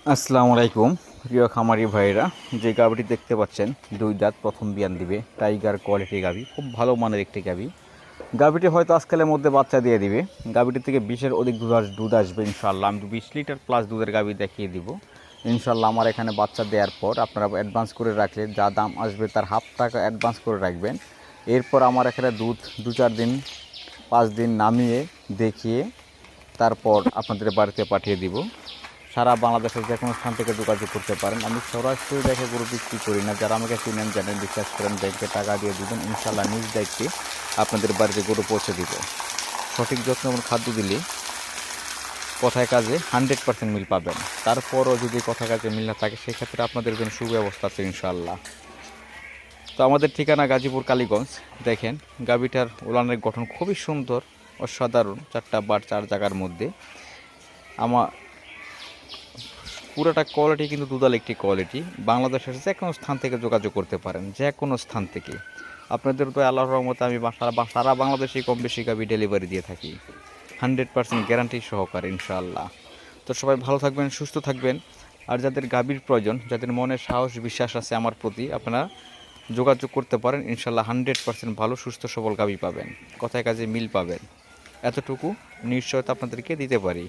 আসসালামু আলাইকুম প্রিয় খামারি ভাইরা, যে গাভীটি দেখতে পাচ্ছেন 2 দাঁত, প্রথম বিয়ান দিবে, টাইগার কোয়ালিটি গাভী, খুব ভালো মানের একটি গাভী। গাভীটি হয়তো আজকালের মধ্যে বাচ্চা দিয়ে দিবে। গাভীটি থেকে 20-এর অধিক দুধ আসবে ইনশাআল্লাহ। আমি 20 লিটার প্লাস দুধের গাভী দেখিয়ে দিব ইনশাআল্লাহ। আমার এখানে বাচ্চা দেওয়ার পর আপনারা অ্যাডভান্স করে রাখলে যা দাম আসবে তার হাফ টাকা অ্যাডভান্স করে রাখবেন। এরপর আমার এখানে দুধ 2-4 দিন 5 দিন নামিয়ে দেখিয়ে তারপর আপনাদের বাড়িতে পাঠিয়ে দিব। সারা বাংলাদেশের যে কোনো স্থান থেকে যোগাযোগ করতে পারেন। আমি সরাসরি দেখে গরু বিক্রি করি না। যারা আমাকে চিনেন, জানেন, বিশ্বাস করেন, ব্যাংকে টাকা দিয়ে দিবেন, ইনশাআল্লাহ নিজ দায়িত্বে আপনাদের বাড়িতে গরু পৌঁছে দিব। সঠিক যত্ন এবং খাদ্য দিলে কথায় কাজে 100% মিল পাবেন। তারপরও যদি কথায় কাজে মিল না থাকে, সেক্ষেত্রে আপনাদের জন্য সুব্যবস্থা আছে ইনশাআল্লাহ। তো আমাদের ঠিকানা গাজীপুর কালীগঞ্জ। দেখেন গাভীটার উলানের গঠন খুবই সুন্দর, অসাধারণ। 4টা বার 4 জায়গার মধ্যে। আমার পুরোটা কোয়ালিটি কিন্তু দুধাল একটি কোয়ালিটি। বাংলাদেশের যে কোনো স্থান থেকে যোগাযোগ করতে পারেন, যে কোনো স্থান থেকে। আপনাদের তো আল্লাহর রহমতে আমি সারা বাংলাদেশেই কম বেশি গাভী ডেলিভারি দিয়ে থাকি 100% গ্যারান্টি সহকারে ইনশাআল্লাহ। তো সবাই ভালো থাকবেন, সুস্থ থাকবেন। আর যাদের গাভীর প্রয়োজন, যাদের মনে সাহস বিশ্বাস আছে আমার প্রতি, আপনারা যোগাযোগ করতে পারেন ইনশাআল্লাহ। 100% ভালো সুস্থ সবল গাভী পাবেন, কথায় কাজে মিল পাবেন, এতটুকু নিশ্চয়তা আপনাদেরকে দিতে পারি।